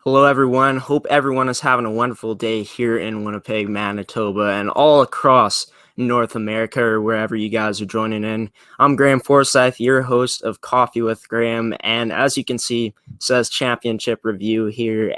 Hello, everyone. Hope everyone is having a wonderful day here in Winnipeg, Manitoba, and all across North America or wherever you guys are joining in. I'm Graeme Forsyth, your host of Coffee with Graeme, and as you can see, it says Championship Review here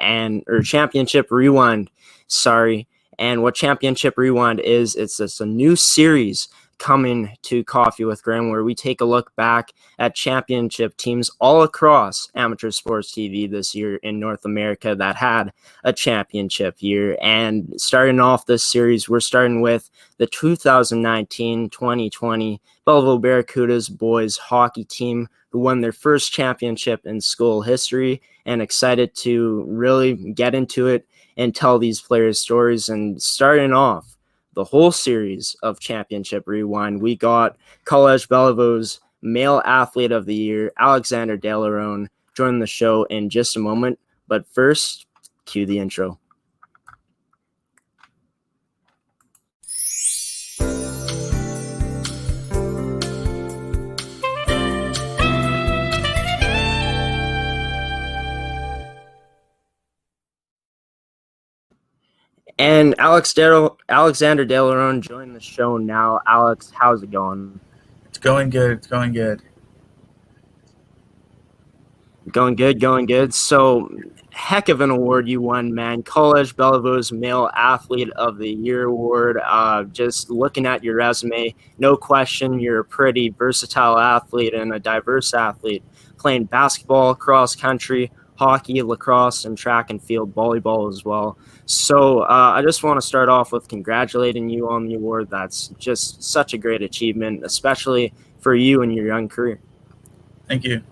or Championship Rewind. Sorry. And what Championship Rewind is, it's a new series coming to Coffee with Graeme where we take a look back at championship teams all across amateur sports TV this year in North America that had a championship year. And starting off this series, we're starting with the 2019-2020 Béliveau Barracudas boys hockey team who won their first championship in school history, and excited to really get into it and tell these players' stories. And starting off the whole series of Championship Rewind, we got Collège Béliveau's Male Athlete of the Year, Alexander De La Ronde, joining the show in just a moment. But first, cue the intro. And Alexander De La Ronde joined the show now. Alex, how's it going? It's going good. It's going good. Going good. So, heck of an award you won, man. Collège Béliveau's Male Athlete of the Year award. Just looking at your resume, no question, you're a pretty versatile athlete and a diverse athlete, playing basketball, cross country, hockey, lacrosse, and track and field volleyball as well. So I just want to start off with congratulating you on the award. That's just such a great achievement, especially for you in your young career. Thank you.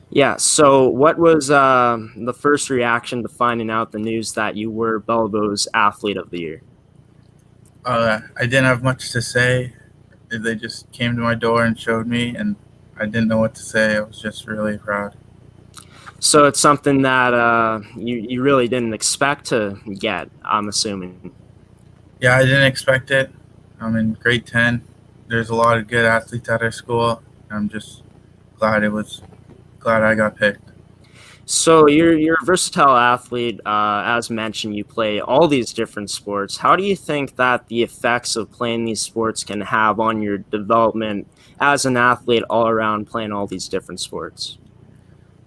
Yeah, so what was the first reaction to finding out the news that you were Béliveau's Athlete of the Year? I didn't have much to say. They just came to my door and showed me, and I didn't know what to say. I was just really proud. So it's something that you really didn't expect to get, I'm assuming. Yeah, I didn't expect it. I'm in grade 10. There's a lot of good athletes at our school. I'm just glad I got picked. So you're a versatile athlete. As mentioned, you play all these different sports. How do you think that the effects of playing these sports can have on your development as an athlete all around, playing all these different sports?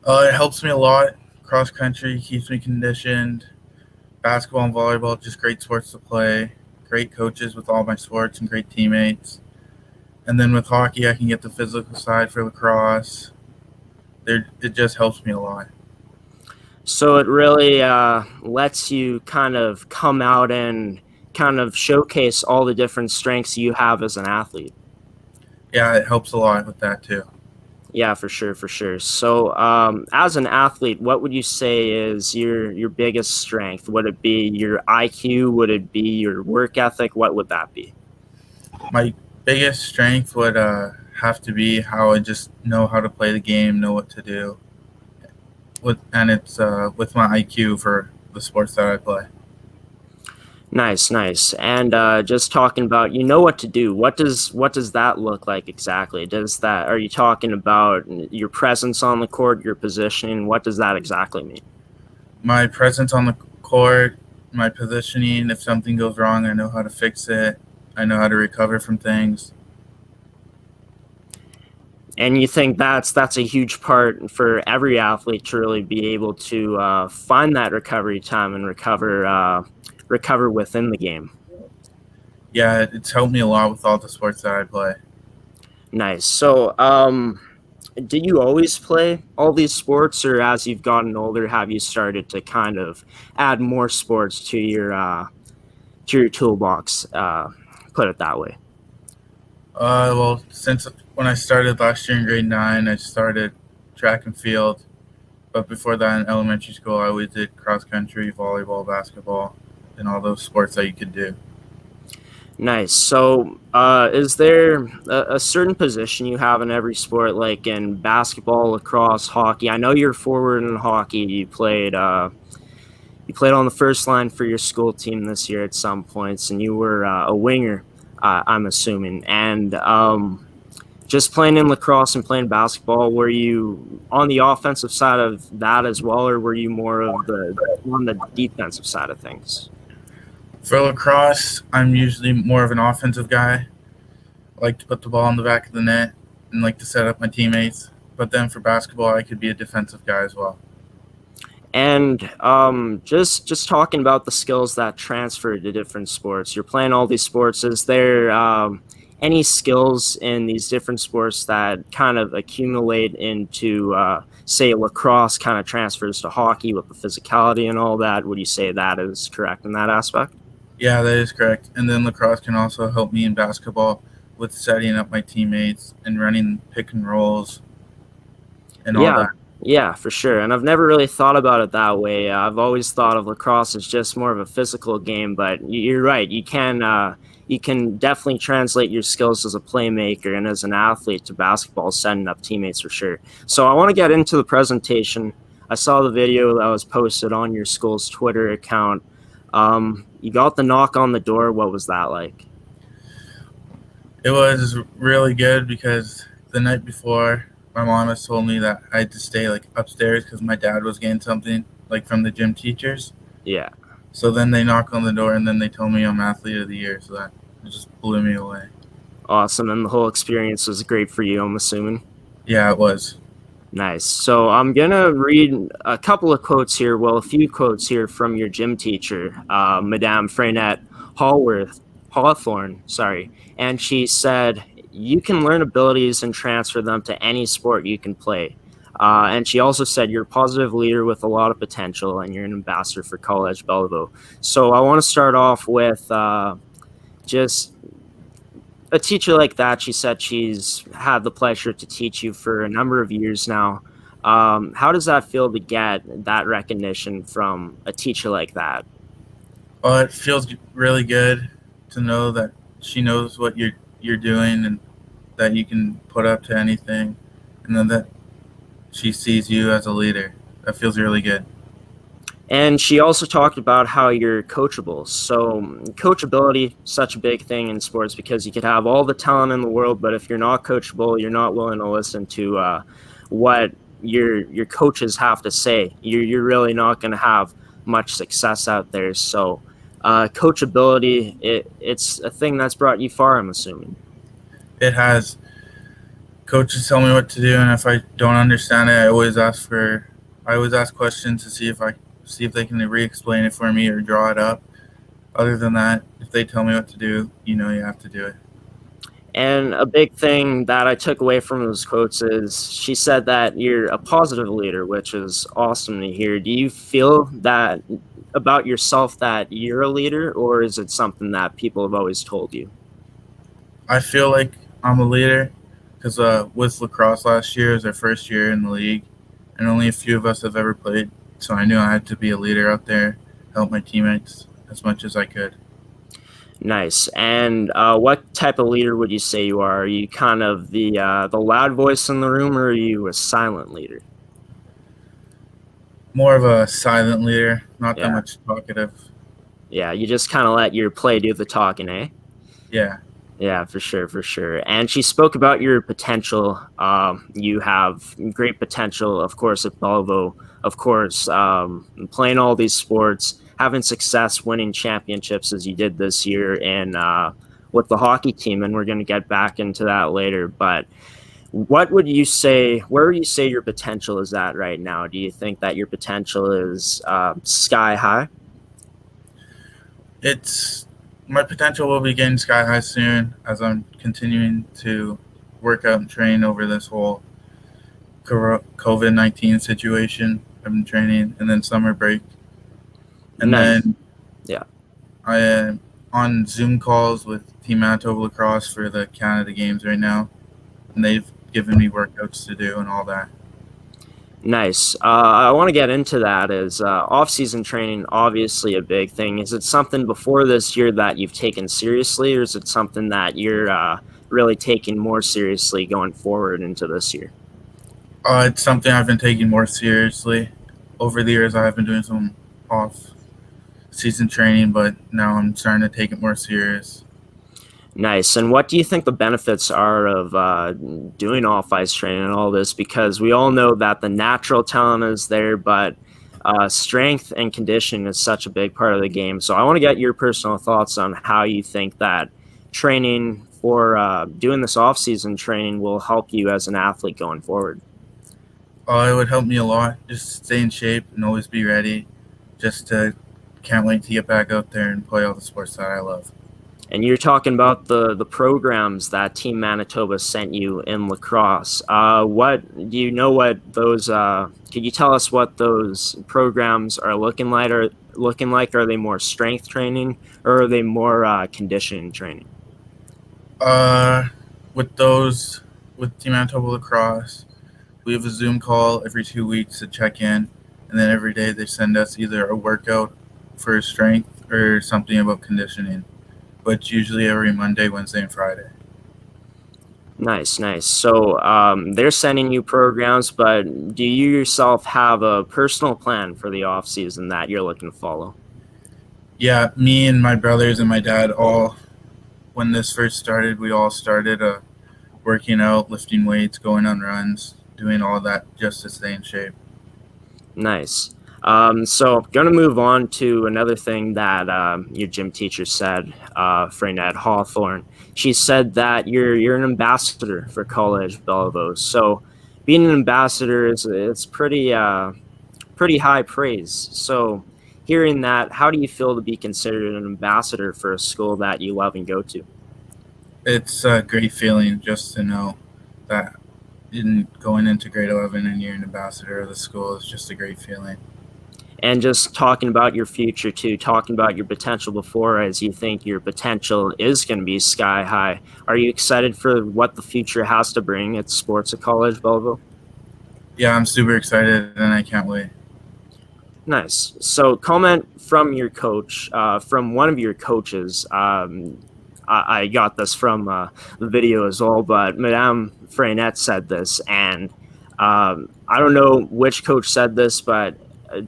It helps me a lot. Cross country keeps me conditioned. Basketball and volleyball, just great sports to play. Great coaches with all my sports and great teammates. And then with hockey, I can get the physical side for lacrosse. It just helps me a lot. So it really lets you kind of come out and kind of showcase all the different strengths you have as an athlete. Yeah, it helps a lot with that too. Yeah, for sure. So as an athlete, what would you say is your biggest strength? Would it be your IQ? Would it be your work ethic? What would that be? My biggest strength would have to be how I just know how to play the game, know what to do. It's with my IQ for the sports that I play. Nice. And just talking about, you know what to do. What does that look like exactly? Are you talking about your presence on the court, your positioning? What does that exactly mean? My presence on the court, my positioning. If something goes wrong, I know how to fix it. I know how to recover from things. And you think that's a huge part for every athlete to really be able to find that recovery time and recover within the game. Yeah, it's helped me a lot with all the sports that I play. Nice. So, did you always play all these sports, or as you've gotten older, have you started to kind of add more sports to your toolbox? Put it that way. Well, since when I started last year in grade 9, I started track and field. But before that, in elementary school, I always did cross country, volleyball, basketball, and all those sports that you could do. Nice. So, is there a certain position you have in every sport, like in basketball, lacrosse, hockey? I know you're forward in hockey. You played on the first line for your school team this year at some points, and you were a winger, I'm assuming. And just playing in lacrosse and playing basketball, were you on the offensive side of that as well, or were you more of on the defensive side of things? For lacrosse, I'm usually more of an offensive guy. I like to put the ball in the back of the net and like to set up my teammates. But then for basketball, I could be a defensive guy as well. And just talking about the skills that transfer to different sports. You're playing all these sports. Is there any skills in these different sports that kind of accumulate into, say, lacrosse kind of transfers to hockey with the physicality and all that? Would you say that is correct in that aspect? Yeah, that is correct. And then lacrosse can also help me in basketball with setting up my teammates and running pick and rolls and all that. Yeah, for sure. And I've never really thought about it that way. I've always thought of lacrosse as just more of a physical game, but you're right. You can definitely translate your skills as a playmaker and as an athlete to basketball, setting up teammates for sure. So I want to get into the presentation. I saw the video that was posted on your school's Twitter account. You got the knock on the door. What was that like? It was really good because the night before, my mom has told me that I had to stay like upstairs because my dad was getting something like from the gym teachers. Yeah. So then they knock on the door and then they told me I'm athlete of the year. So that just blew me away. Awesome. And the whole experience was great for you, I'm assuming. Yeah, it was. Nice. So I'm going to read a couple of quotes here. Well, a few quotes here from your gym teacher, Madame Freynette Hawthorne. And she said, "You can learn abilities and transfer them to any sport you can play." And she also said, "You're a positive leader with a lot of potential, and you're an ambassador for Collège Béliveau." So I want to start off with just a teacher like that. She said she's had the pleasure to teach you for a number of years now. How does that feel to get that recognition from a teacher like that? Well, it feels really good to know that she knows what you're doing and that you can put up to anything, and then that she sees you as a leader. That feels really good. And she also talked about how you're coachable. So coachability, such a big thing in sports because you could have all the talent in the world, but if you're not coachable, you're not willing to listen to what your coaches have to say. You're really not going to have much success out there. So coachability, it's a thing that's brought you far, I'm assuming. It has. Coaches tell me what to do, and if I don't understand it, I always ask questions to see if they can re-explain it for me or draw it up. Other than that, if they tell me what to do, you have to do it. And a big thing that I took away from those quotes is she said that you're a positive leader, which is awesome to hear. Do you feel that about yourself that you're a leader, or is it something that people have always told you? I feel like I'm a leader because with lacrosse last year, it was our first year in the league, and only a few of us have ever played. So I knew I had to be a leader out there, help my teammates as much as I could. Nice. And what type of leader would you say you are? Are you kind of the loud voice in the room, or are you a silent leader? More of a silent leader, not that much talkative. Yeah, you just kind of let your play do the talking, eh? Yeah. Yeah, for sure. And she spoke about your potential. You have great potential, of course, at Béliveau, of course, playing all these sports, having success, winning championships as you did this year and with the hockey team, and we're going to get back into that later. But where would you say your potential is at right now? Do you think that your potential is sky high? My potential will be getting sky high soon as I'm continuing to work out and train over this whole COVID-19 situation. I've been training and then summer break. And then I am on Zoom calls with Team Manitoba Lacrosse for the Canada Games right now. And they've given me workouts to do and all that. Nice. I want to get into that. Is off-season training obviously a big thing? Is it something before this year that you've taken seriously, or is it something that you're really taking more seriously going forward into this year? It's something I've been taking more seriously. Over the years, I've been doing some off-season training, but now I'm starting to take it more serious. Nice. And what do you think the benefits are of doing off-ice training and all this? Because we all know that the natural talent is there, but strength and condition is such a big part of the game. So I want to get your personal thoughts on how you think that training for doing this off-season training will help you as an athlete going forward. It would help me a lot. Just stay in shape and always be ready. Can't wait to get back out there and play all the sports that I love. And you're talking about the programs that Team Manitoba sent you in lacrosse. What do you know? What those? Could you tell us what those programs are looking like? Are they more strength training or are they more conditioning training? With Team Manitoba Lacrosse, we have a Zoom call every 2 weeks to check in, and then every day they send us either a workout for strength or something about conditioning. But it's usually every Monday, Wednesday, and Friday. Nice, nice. So they're sending you programs, but do you yourself have a personal plan for the off season that you're looking to follow? Yeah, me and my brothers and my dad when this first started, we all started working out, lifting weights, going on runs, doing all that just to stay in shape. Nice. So I'm going to move on to another thing that your gym teacher said, Freynette Hawthorne. She said that you're an ambassador for Collège Béliveau. So being an ambassador it's pretty high praise. So hearing that, how do you feel to be considered an ambassador for a school that you love and go to? It's a great feeling just to know that going into grade 11 and you're an ambassador of the school is just a great feeling. And just talking about your future too, talking about your potential before, as you think your potential is going to be sky high. Are you excited for what the future has to bring at sports at Collège Béliveau? Yeah, I'm super excited and I can't wait. Nice. So comment from your coach, from one of your coaches. I got this from the video as well, but Madame Freynette said this, and I don't know which coach said this, but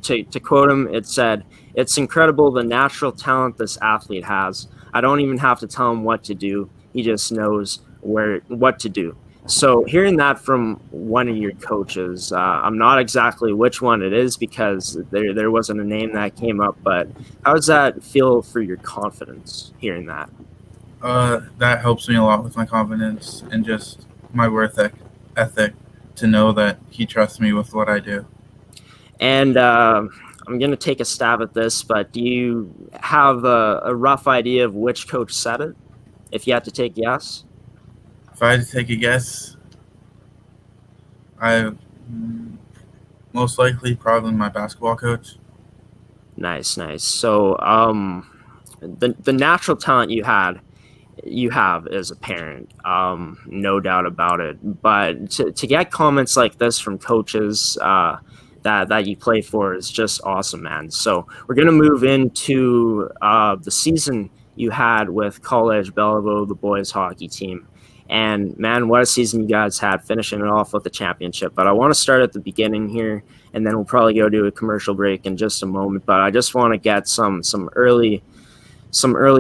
to quote him, it said, "It's incredible the natural talent this athlete has. I don't even have to tell him what to do. He just knows what to do." So hearing that from one of your coaches, I'm not exactly which one it is because there wasn't a name that came up, but how does that feel for your confidence hearing that? That helps me a lot with my confidence and just my worth ethic to know that he trusts me with what I do. And I'm going to take a stab at this, but do you have a rough idea of which coach said it, if you had to take a guess? If I had to take a guess, I most likely probably my basketball coach. Nice, nice. So the natural talent you have as a parent, no doubt about it. But to get comments like this from coaches that you play for is just awesome, man. So we're going to move into the season you had with Collège Béliveau, the boys hockey team. And man, what a season you guys had, finishing it off with the championship. But I want to start at the beginning here, and then we'll probably go to a commercial break in just a moment. But I just want to get some early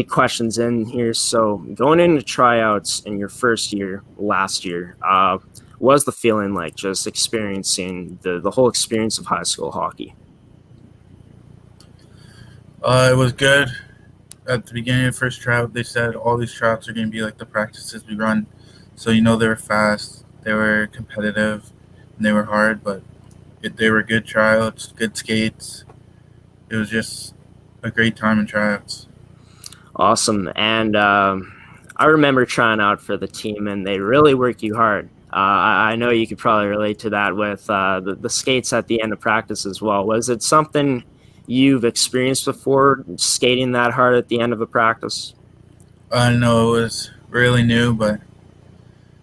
questions in here. So going into tryouts in your first year last year, what was the feeling like just experiencing the whole experience of high school hockey? It was good. At the beginning of the first tryout, they said all these tryouts are going to be like the practices we run. So, they were fast, they were competitive, and they were hard, but they were good tryouts, good skates. It was just a great time in tryouts. Awesome. And I remember trying out for the team, and they really work you hard. I know you could probably relate to that with the skates at the end of practice as well. Was it something you've experienced before, skating that hard at the end of a practice? No, it was really new, but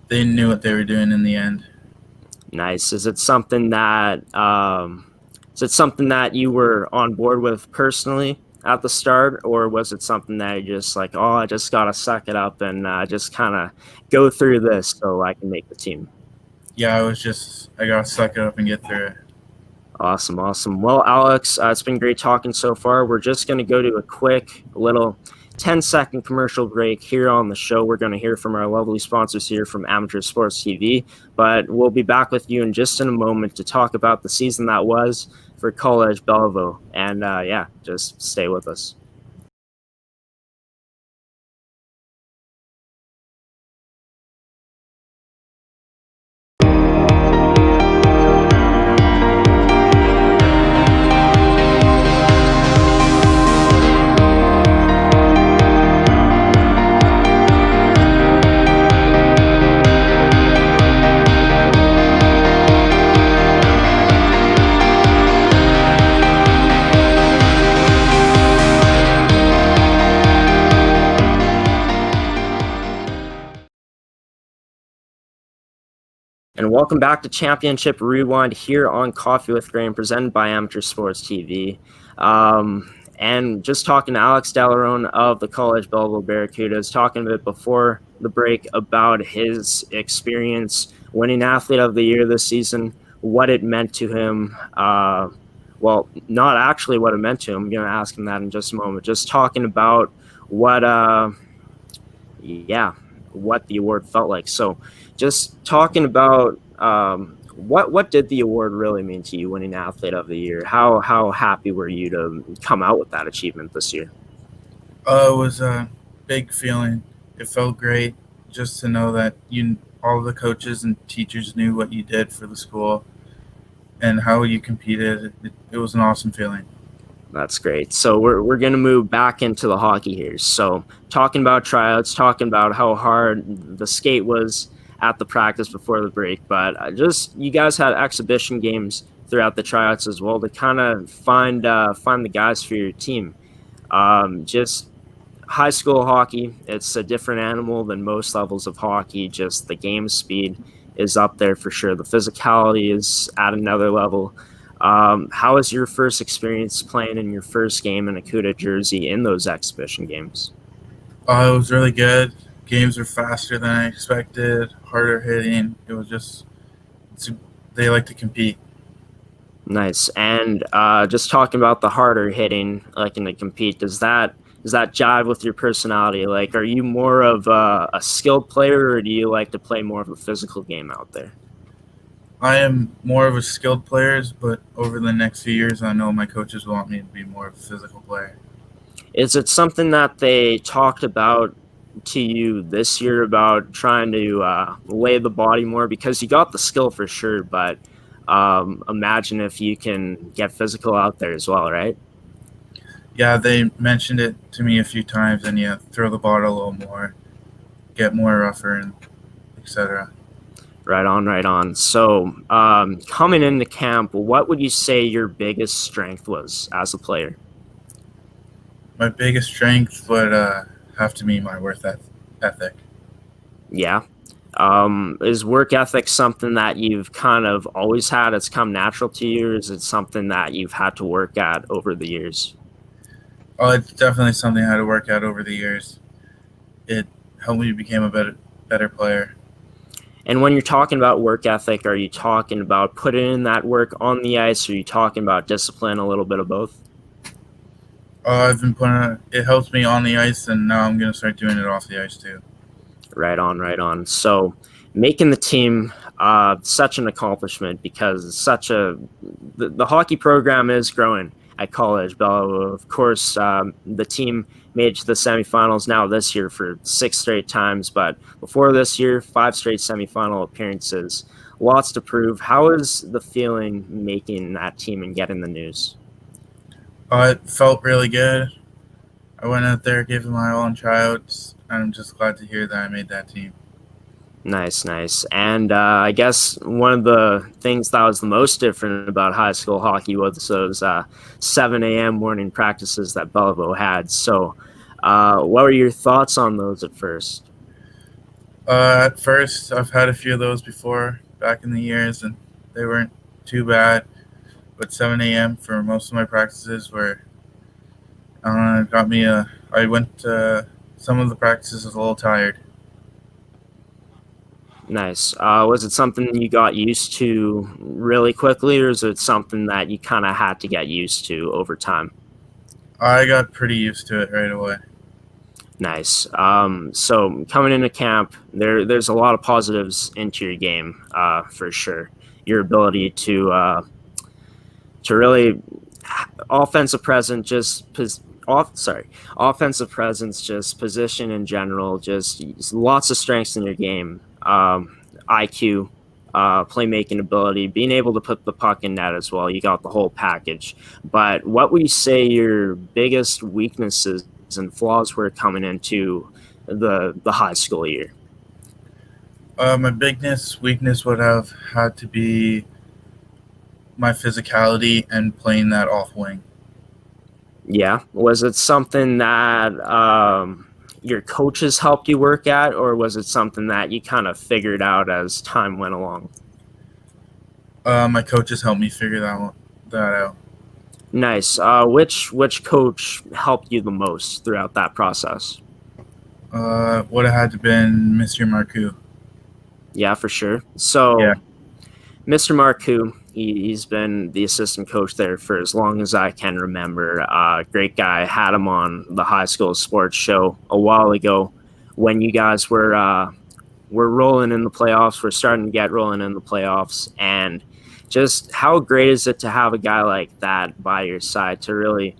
they knew what they were doing in the end. Nice. Is it something that you were on board with personally at the start, or was it something that you just like, oh, I just gotta suck it up and just kind of go through this so I can make the team? Yeah, I gotta suck it up and get through it. Awesome. Well, Alex, it's been great talking so far. We're just going to go to a quick little 10-second commercial break here on the show. We're going to hear from our lovely sponsors here from Amateur Sports TV, but we'll be back with you in just in a moment to talk about the season that was for Collège Béliveau. And just stay with us. And welcome back to Championship Rewind here on Coffee with Graeme, presented by Amateur Sports TV. And just talking to Alex De La Ronde of the Collège Béliveau Barracudas, talking a bit before the break about his experience winning Athlete of the Year this season, what it meant to him. Well, not actually what it meant to him. I'm going to ask him that in just a moment. Just talking about what the award felt like. So just talking about what did the award really mean to you, winning Athlete of the Year? How happy were you to come out with that achievement this year? It was a big feeling. It felt great just to know that all the coaches and teachers knew what you did for the school and how you competed. It was an awesome feeling. That's great. So we're going to move back into the hockey here. So talking about tryouts, talking about how hard the skate was at the practice before the break, but you guys had exhibition games throughout the tryouts as well to kind of find the guys for your team. Just high school hockey, it's a different animal than most levels of hockey. Just the game speed is up there for sure. The physicality is at another level. How was your first experience playing in your first game in a CUDA jersey in those exhibition games? It was really good. Games were faster than I expected, harder hitting. It was they like to compete. Nice. And just talking about the harder hitting, like in the compete, does that jive with your personality? Like, are you more of a skilled player, or do you like to play more of a physical game out there? I am more of a skilled player, but over the next few years, I know my coaches want me to be more of a physical player. Is it something that they talked about to you this year about trying to lay the body more? Because you got the skill for sure, but imagine if you can get physical out there as well, right? Yeah, they mentioned it to me a few times, and throw the ball a little more, get more rougher, and etc. Right on. So coming into camp, what would you say your biggest strength was as a player? My biggest strength would have to be my work ethic. Yeah. Is work ethic something that you've kind of always had? It's come natural to you, or is it something that you've had to work at over the years? Oh, it's definitely something I had to work at over the years. It helped me become a better player. And when you're talking about work ethic, are you talking about putting in that work on the ice, or are you talking about discipline, a little bit of both? I've been it helps me on the ice, and now I'm going to start doing it off the ice too. Right on. So making the team, such an accomplishment, because the hockey program is growing at Collège Béliveau. Of course, the team made it to the semifinals now this year for 6 straight times, but before this year, 5 straight semifinal appearances. Lots to prove. How is the feeling making that team and getting the news? It felt really good. I went out there, gave it my all in tryouts, and I'm just glad to hear that I made that team. Nice. And I guess one of the things that was the most different about high school hockey was those 7 a.m. morning practices that Béliveau had. So what were your thoughts on those at first? At first, I've had a few of those before back in the years, and they weren't too bad. But 7 a.m. for most of my practices got me I went to some of the practices a little tired. Nice. Was it something you got used to really quickly, or is it something that you kind of had to get used to over time? I got pretty used to it right away. Nice. So coming into camp, there's a lot of positives into your game, for sure. Your ability to really offensive presence, offensive presence, just position in general, just lots of strengths in your game. IQ, playmaking ability, being able to put the puck in net as well. You got the whole package. But what would you say your biggest weaknesses and flaws were coming into the high school year? My biggest weakness would have had to be my physicality and playing that off wing. Yeah. Was it something that your coaches helped you work at, or was it something that you kind of figured out as time went along? My coaches helped me figure that out. Nice. Which coach helped you the most throughout that process? Would have had to been Mr. Marcoux. Yeah, for sure. So, Yeah. Mr. Marcoux, he's been the assistant coach there for as long as I can remember. Great guy. Had him on the high school sports show a while ago when you guys were rolling in the playoffs. We're starting to get rolling in the playoffs, and just how great is it to have a guy like that by your side to really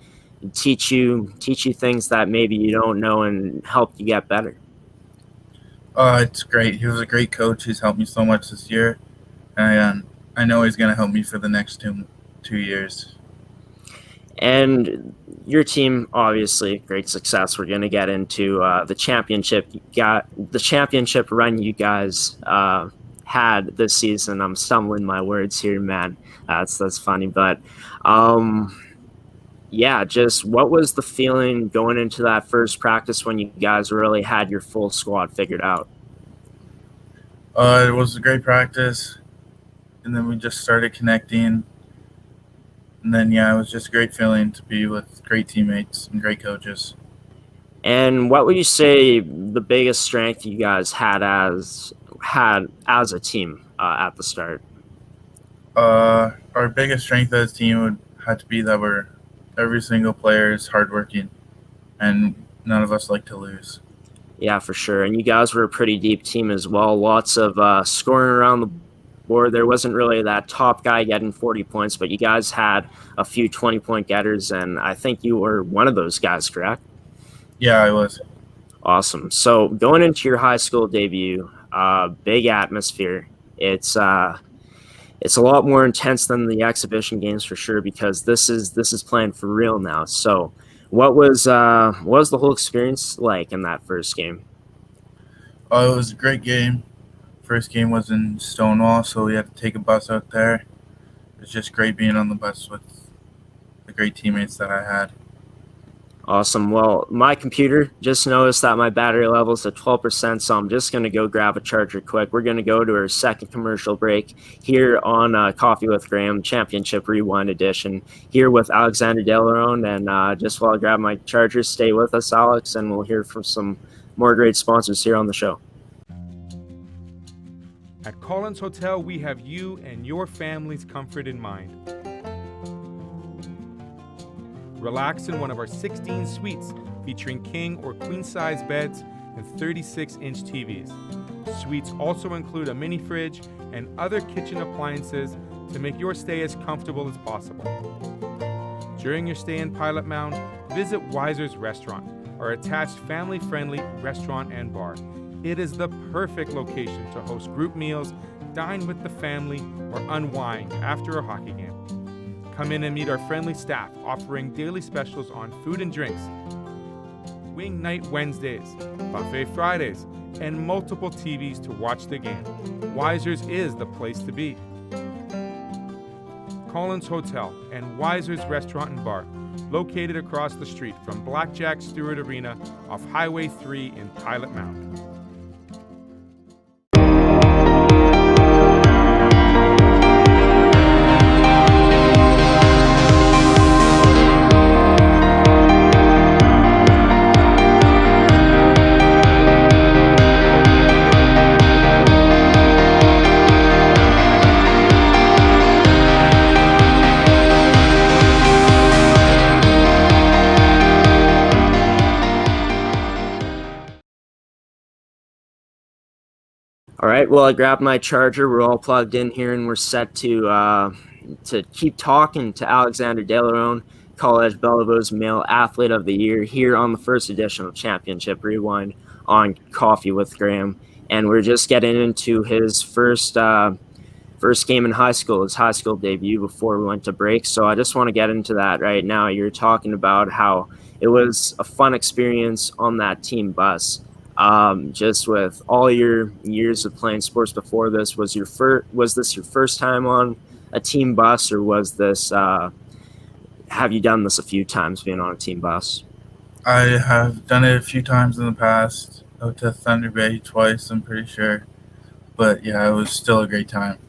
teach you things that maybe you don't know and help you get better? It's great. He was a great coach. He's helped me so much this year, and I know he's going to help me for the next 2 years. And your team, obviously, great success. We're going to get into the championship. You got the championship run you guys had this season. I'm stumbling my words here, man. That's funny, but yeah, just what was the feeling going into that first practice when you guys really had your full squad figured out? It was a great practice, and then we just started connecting. And then, yeah, it was just a great feeling to be with great teammates and great coaches. And what would you say the biggest strength you guys had as a team at the start? Our biggest strength as a team would have to be that every single player is hardworking, and none of us like to lose. Yeah, for sure. And you guys were a pretty deep team as well. Lots of scoring around the board. There wasn't really that top guy getting 40 points, but you guys had a few 20-point getters, and I think you were one of those guys, correct? Yeah, I was. Awesome. So going into your high school debut, big atmosphere. It's a lot more intense than the exhibition games for sure, because this is playing for real now. So what was the whole experience like in that first game? It was a great game. First game was in Stonewall, so we had to take a bus out there. It was just great being on the bus with the great teammates that I had. Awesome. Well, my computer just noticed that my battery level's at 12%, so I'm just going to go grab a charger quick. We're going to go to our second commercial break here on Coffee with Graeme, Championship Rewind Edition, here with Alexander De La Ronde. And just while I grab my charger, stay with us, Alex, and we'll hear from some more great sponsors here on the show. At Collins Hotel, we have you and your family's comfort in mind. Relax in one of our 16 suites featuring king or queen-size beds and 36-inch TVs. Suites also include a mini fridge and other kitchen appliances to make your stay as comfortable as possible. During your stay in Pilot Mound, visit Weiser's Restaurant, our attached family-friendly restaurant and bar. It is the perfect location to host group meals, dine with the family, or unwind after a hockey game. Come in and meet our friendly staff offering daily specials on food and drinks, Wing Night Wednesdays, Buffet Fridays, and multiple TVs to watch the game. Weiser's is the place to be. Collins Hotel and Weiser's Restaurant and Bar, located across the street from Blackjack Stewart Arena off Highway 3 in Pilot Mound. All right. Well, I grabbed my charger. We're all plugged in here, and we're set to keep talking to Alexander De La Ronde, Collège Béliveau's Male Athlete of the Year, here on the first edition of Championship Rewind on Coffee with Graeme. And we're just getting into his first game in high school, his high school debut before we went to break. So I just want to get into that right now. You're talking about how it was a fun experience on that team bus. Just with all your years of playing sports before this, was this your first time on a team bus, or was this have you done this a few times being on a team bus? I have done it a few times in the past. Out to Thunder Bay twice, I'm pretty sure. But yeah, it was still a great time.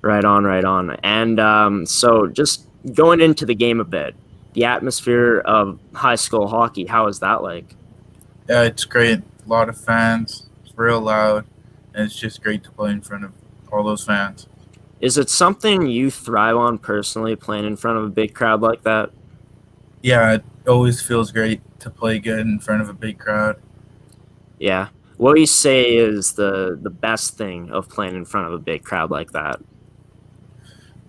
Right on. And so just going into the game a bit, the atmosphere of high school hockey, how is that like? Yeah, it's great. A lot of fans. It's real loud. And it's just great to play in front of all those fans. Is it something you thrive on personally, playing in front of a big crowd like that? Yeah, it always feels great to play good in front of a big crowd. Yeah. What do you say is the best thing of playing in front of a big crowd like that?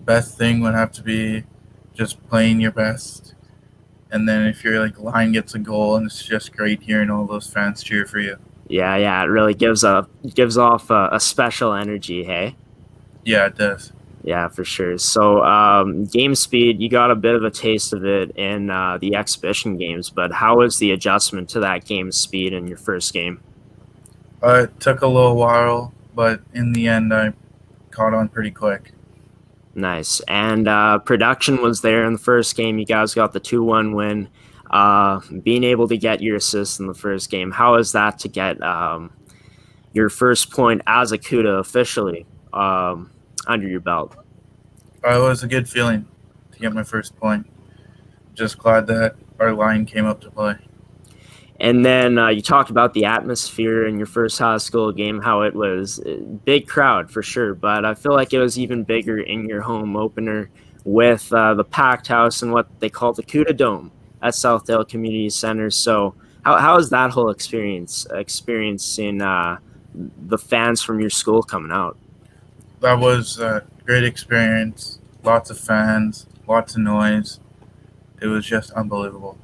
Best thing would have to be just playing your best. And then if your line gets a goal, and it's just great hearing all those fans cheer for you. Yeah, it really gives off a special energy, hey? Yeah, it does. Yeah, for sure. So game speed, you got a bit of a taste of it in the exhibition games, but how was the adjustment to that game speed in your first game? It took a little while, but in the end, I caught on pretty quick. Nice. And production was there in the first game. You guys got the 2-1 win. Being able to get your assist in the first game, how is that to get your first point as a CUDA officially under your belt? It was a good feeling to get my first point. Just glad that our line came up to play. And then you talked about the atmosphere in your first high school game, how it was a big crowd for sure, but I feel like it was even bigger in your home opener with the packed house and what they call the CUDA Dome at Southdale Community Center. So how is that whole experiencing the fans from your school coming out? That was a great experience. Lots of fans, lots of noise. It was just unbelievable.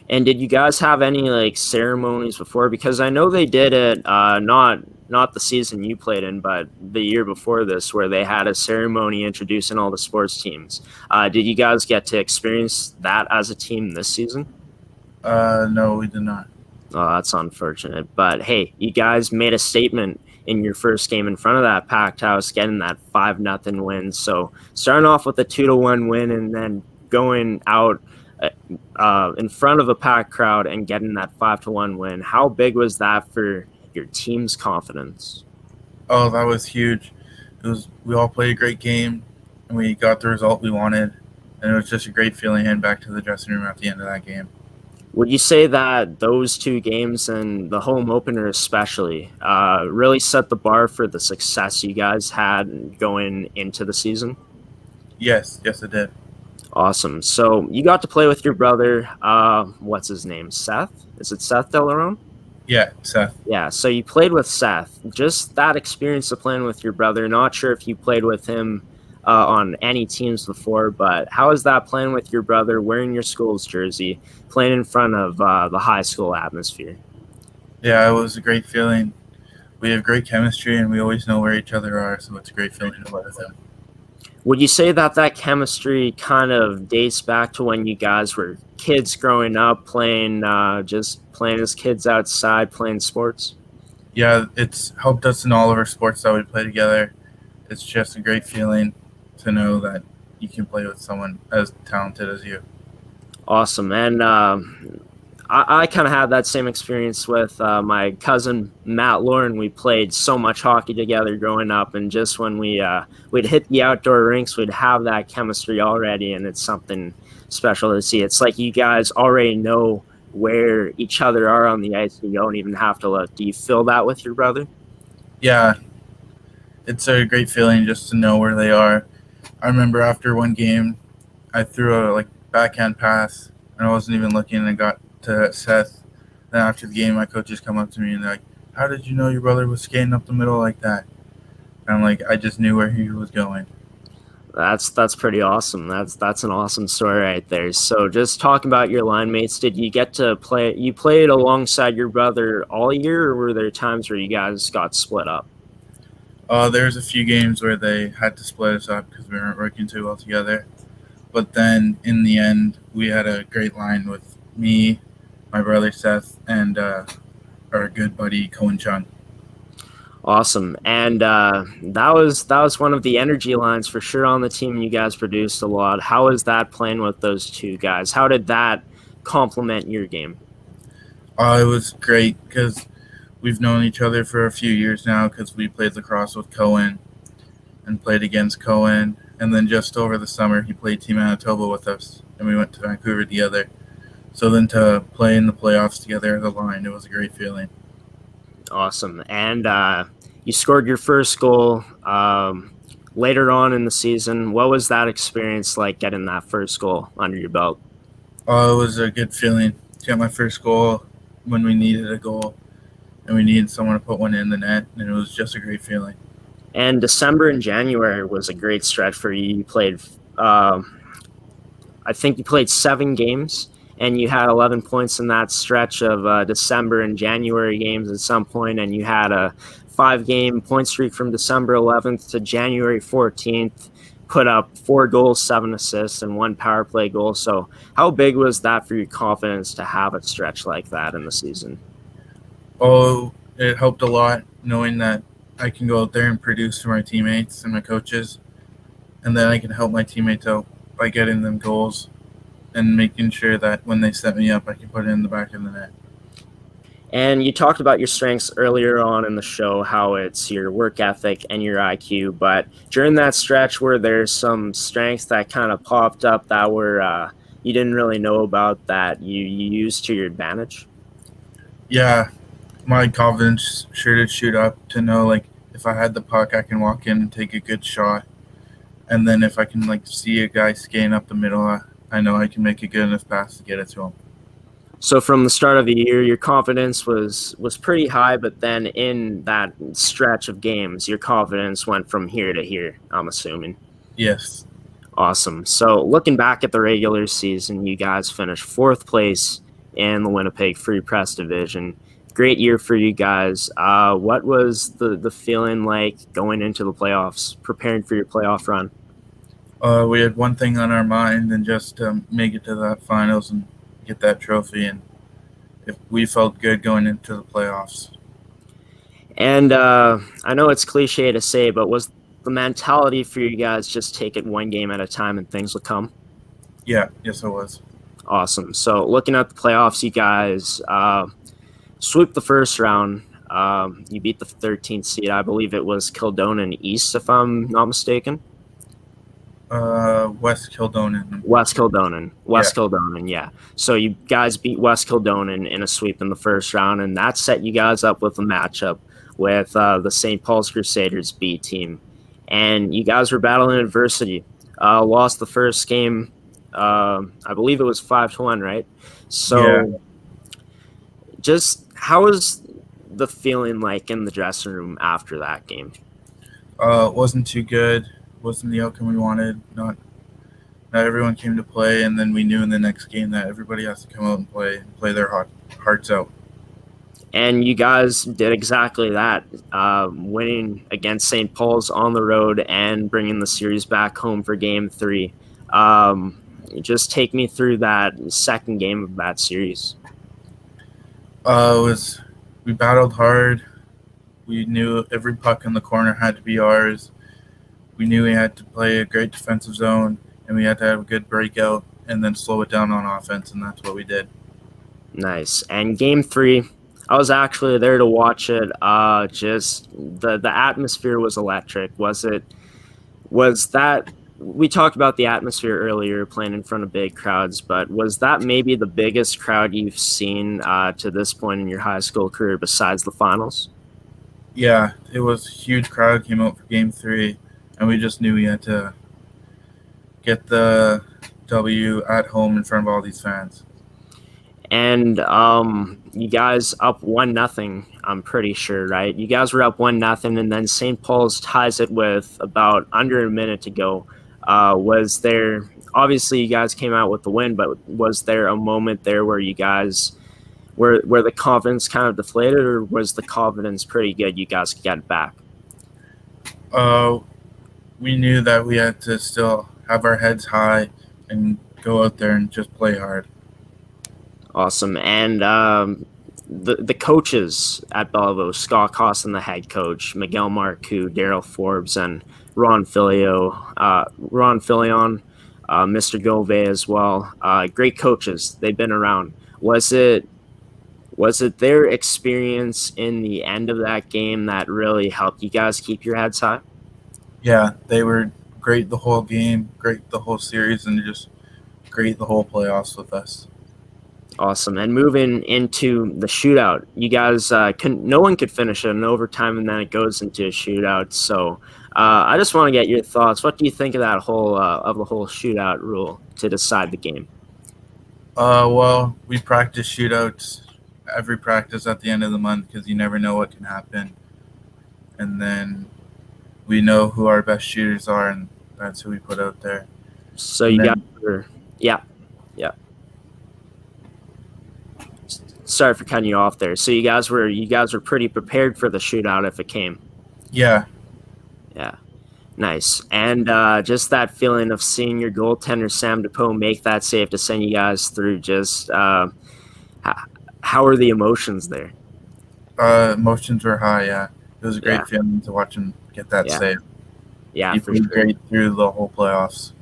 And did you guys have any ceremonies before? Because I know they did it not the season you played in, but the year before this, where they had a ceremony introducing all the sports teams. Did you guys get to experience that as a team this season? No, we did not. Oh, that's unfortunate. But hey, you guys made a statement in your first game in front of that packed house, getting that 5-0 win. So starting off with a 2-1 win and then going out in front of a packed crowd and getting that 5-1 win. How big was that for your team's confidence? Oh, that was huge. We all played a great game, and we got the result we wanted, and it was just a great feeling heading back to the dressing room at the end of that game. Would you say that those two games and the home opener especially really set the bar for the success you guys had going into the season? Yes, it did. Awesome. So you got to play with your brother. What's his name? Seth? Is it Seth De La Ronde? Yeah, Seth. Yeah. So you played with Seth. Just that experience of playing with your brother. Not sure if you played with him on any teams before, but how is that playing with your brother, wearing your school's jersey, playing in front of the high school atmosphere? Yeah, it was a great feeling. We have great chemistry, and we always know where each other are, so it's a great feeling to play with him. Would you say that chemistry kind of dates back to when you guys were kids growing up, just playing as kids outside, playing sports? Yeah, it's helped us in all of our sports that we play together. It's just a great feeling to know that you can play with someone as talented as you. Awesome. And I kind of had that same experience with my cousin Matt Lauren. We played so much hockey together growing up, and just when we'd hit the outdoor rinks, we'd have that chemistry already, and it's something special to see. It's like you guys already know where each other are on the ice, and you don't even have to look. Do you feel that with your brother? Yeah, it's a great feeling just to know where they are. I remember after one game, I threw a backhand pass, and I wasn't even looking, and I got to Seth. Then after the game, my coaches come up to me and they're like, how did you know your brother was skating up the middle like that? And I'm like, I just knew where he was going. That's pretty awesome. That's an awesome story right there. So just talking about your line mates, did you get to play? You played alongside your brother all year, or were there times where you guys got split up? There's a few games where they had to split us up because we weren't working too well together. But then in the end, we had a great line with me, my brother Seth, and our good buddy Cohen Chung. Awesome, and that was one of the energy lines for sure on the team. You guys produced a lot. How was that playing with those two guys? How did that complement your game? It was great because we've known each other for a few years now because we played lacrosse with Cohen and played against Cohen. And then just over the summer, he played Team Manitoba with us, and we went to Vancouver together. So then to play in the playoffs together as a line, it was a great feeling. Awesome, and you scored your first goal later on in the season. What was that experience like, getting that first goal under your belt? It was a good feeling to get my first goal when we needed a goal, and we needed someone to put one in the net, and it was just a great feeling. And December and January was a great stretch for you. You played, I think you played 7 games, and you had 11 points in that stretch of December and January games at some point, and you had a 5-game point streak from December 11th to January 14th, put up 4 goals, 7 assists, and 1 power play goal. So how big was that for your confidence to have a stretch like that in the season? Oh, it helped a lot knowing that I can go out there and produce for my teammates and my coaches, and then I can help my teammates out by getting them goals and making sure that when they set me up, I can put it in the back of the net. And you talked about your strengths earlier on in the show, how it's your work ethic and your IQ. But during that stretch, where there's some strengths that kind of popped up that were you didn't really know about that you used to your advantage? Yeah, my confidence sure did shoot up to know, like, if I had the puck, I can walk in and take a good shot. And then if I can, like, see a guy skating up the middle, I know I can make a good enough pass to get it to him. So from the start of the year, your confidence was pretty high, but then in that stretch of games, your confidence went from here to here, I'm assuming. Yes. Awesome. So looking back at the regular season, you guys finished 4th place in the Winnipeg Free Press division. Great year for you guys. What was the feeling like going into the playoffs, preparing for your playoff run? We had one thing on our mind, and just to make it to that finals and get that trophy, and if we felt good going into the playoffs. And I know it's cliche to say, but was the mentality for you guys just take it one game at a time and things will come? Yeah, yes, it was. Awesome. So looking at the playoffs, you guys swooped the first round. You beat the 13th seed. I believe it was Kildonan East, if I'm not mistaken. West Kildonan. West Kildonan, yeah. So you guys beat West Kildonan in a sweep in the first round, and that set you guys up with a matchup with the St. Paul's Crusaders B team. And you guys were battling adversity. Lost the first game, I believe it was 5-1, right? So Yeah. just how was the feeling like in the dressing room after that game? It wasn't too good. Wasn't the outcome we wanted. Not everyone came to play, and then we knew in the next game that everybody has to come out and play their hearts out. And you guys did exactly that, winning against St. Paul's on the road and bringing the series back home for Game 3. Just take me through that second game of that series. We battled hard. We knew every puck in the corner had to be ours. We knew we had to play a great defensive zone, and we had to have a good breakout and then slow it down on offense, and that's what we did. Nice. And Game 3, I was actually there to watch it. Just the atmosphere was electric. Was that we talked about the atmosphere earlier, playing in front of big crowds, but was that maybe the biggest crowd you've seen to this point in your high school career besides the finals? Yeah, it was a huge crowd came out for Game 3, and we just knew we had to get the W at home in front of all these fans. And you guys up 1-0, I'm pretty sure, right? You guys were up 1-0, and then St. Paul's ties it with about under a minute to go. Was there, obviously you guys came out with the win, but was there a moment there where you guys where the confidence kind of deflated, or was the confidence pretty good? You guys could get it back. We knew that we had to still have our heads high and go out there and just play hard. Awesome. And the coaches at Béliveau, Scott Costin, the head coach, Miguel Marcoux, Daryl Forbes, and Ron Filion, Mr. Gove as well. Great coaches. They've been around. Was it their experience in the end of that game that really helped you guys keep your heads high? Yeah, they were great the whole game, great the whole series, and just great the whole playoffs with us. Awesome. And moving into the shootout, you guys no one could finish it in overtime, and then it goes into a shootout. So I just want to get your thoughts. What do you think of that whole the whole shootout rule to decide the game? Well, we practice shootouts every practice at the end of the month because you never know what can happen. And then we know who our best shooters are, and that's who we put out there. So you guys were, yeah. Sorry for cutting you off there. So you guys were pretty prepared for the shootout if it came. Yeah. Yeah. Nice. And just that feeling of seeing your goaltender Sam DePoe make that save to send you guys through, just how are the emotions there? Emotions were high, yeah. It was a great feeling to watch him get that save. Yeah, he played great through the whole playoffs.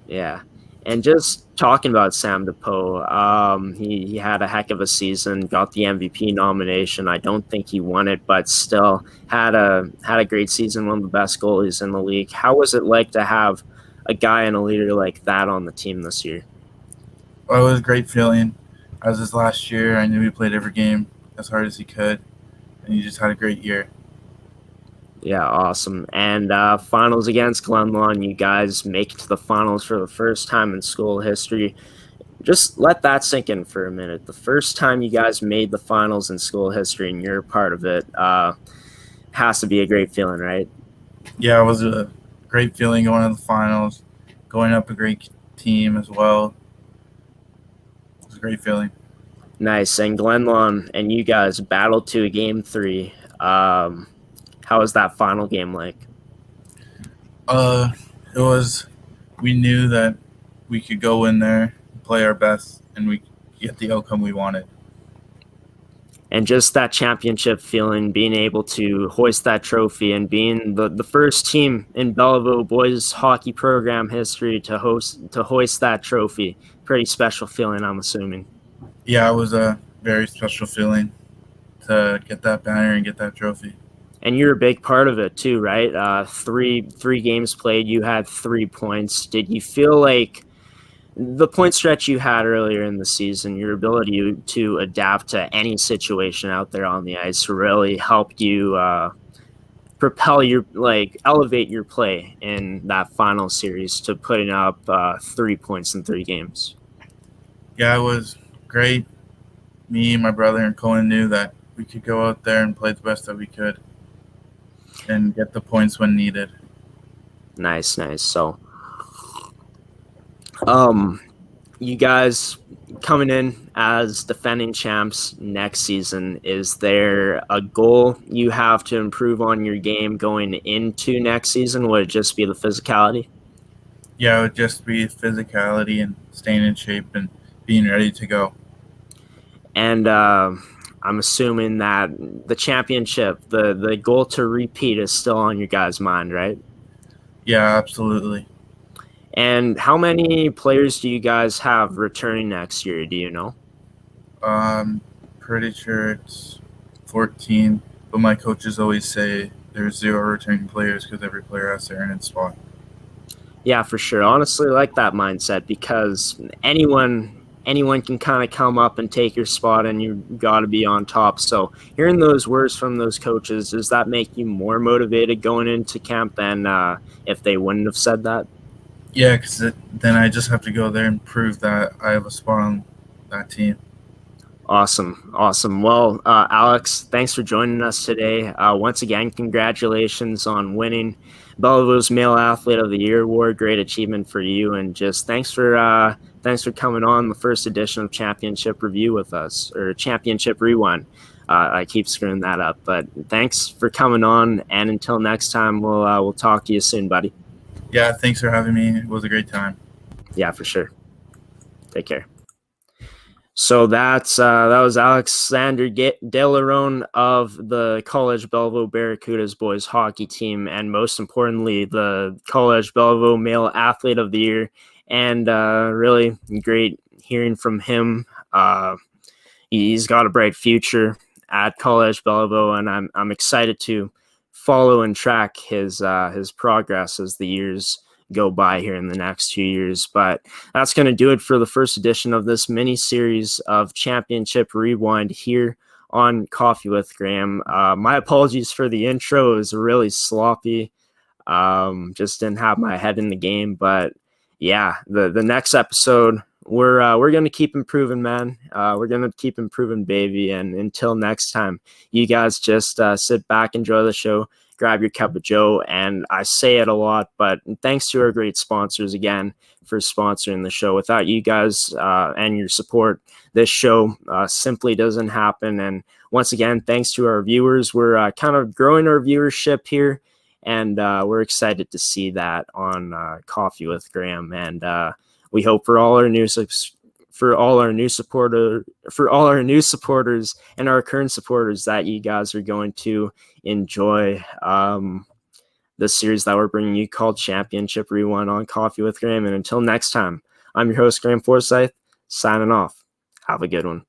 Yeah. And just talking about Sam DePoe, he had a heck of a season, got the MVP nomination. I don't think he won it, but still had a great season, one of the best goalies in the league. How was it like to have a guy and a leader like that on the team this year? Well, it was a great feeling. As his last year, I knew he played every game as hard as he could, and he just had a great year. Yeah, awesome. And finals against Glenlawn, you guys make it to the finals for the first time in school history. Just let that sink in for a minute. The first time you guys made the finals in school history and you're a part of it has to be a great feeling, right? Yeah, it was a great feeling going to the finals, going up a great team as well. It was a great feeling. Nice. And Glenlawn and you guys battled to a game 3. How was that final game like? We knew that we could go in there, play our best, and we get the outcome we wanted. And just that championship feeling, being able to hoist that trophy and being the first team in Béliveau boys hockey program history to hoist that trophy. Pretty special feeling, I'm assuming. Yeah, it was a very special feeling to get that banner and get that trophy. And you're a big part of it too, right? Three games played, you had 3 points. Did you feel like the point stretch you had earlier in the season, your ability to adapt to any situation out there on the ice really helped you elevate your play in that final series to putting up 3 points in 3 games? Yeah, it was great. Me, my brother, and Cohen knew that we could go out there and play the best that we could and get the points when needed. Nice. So, you guys coming in as defending champs next season, is there a goal you have to improve on your game going into next season? Would it just be the physicality? Yeah, it would just be physicality and staying in shape and being ready to go. And I'm assuming that the championship, the goal to repeat is still on your guys' mind, right? Yeah, absolutely. And how many players do you guys have returning next year? Do you know? Pretty sure it's 14, but my coaches always say there's 0 returning players because every player has to earn its spot. Yeah, for sure. Honestly, I like that mindset because anyone can kind of come up and take your spot, and you got to be on top. So hearing those words from those coaches, does that make you more motivated going into camp than if they wouldn't have said that? Yeah, because then I just have to go there and prove that I have a spot on that team. Awesome. Well, Alex, thanks for joining us today. Once again, congratulations on winning Belleville's Male Athlete of the Year award. Great achievement for you, and just thanks for coming on the first edition of Championship Review with us, or Championship Rewind. I keep screwing that up, but thanks for coming on. And until next time, we'll talk to you soon, buddy. Yeah, thanks for having me. It was a great time. Yeah, for sure. Take care. So that was Alexander De La Ronde of the Collège Béliveau Barracudas boys hockey team, and most importantly, the Collège Béliveau Male Athlete of the Year. And really great hearing from him. He's got a bright future at Collège Béliveau, and I'm excited to follow and track his progress as the years go by here in the next 2 years. But that's going to do it for the first edition of this mini series of Championship Rewind here on Coffee with Graeme. My apologies for the intro. It was really sloppy. Just didn't have my head in the game. But yeah, the next episode, we're going to keep improving, man. We're going to keep improving, baby. And until next time, you guys just sit back, enjoy the show, grab your cup of joe. And I say it a lot, but thanks to our great sponsors again for sponsoring the show. Without you guys and your support, this show simply doesn't happen. And once again, thanks to our viewers. We're kind of growing our viewership here, and we're excited to see that on Coffee with Graeme. And we hope for all our new supporters and our current supporters that you guys are going to enjoy the series that we're bringing you called Championship Rewind on Coffee with Graeme. And until next time, I'm your host, Graeme Forsyth, signing off. Have a good one.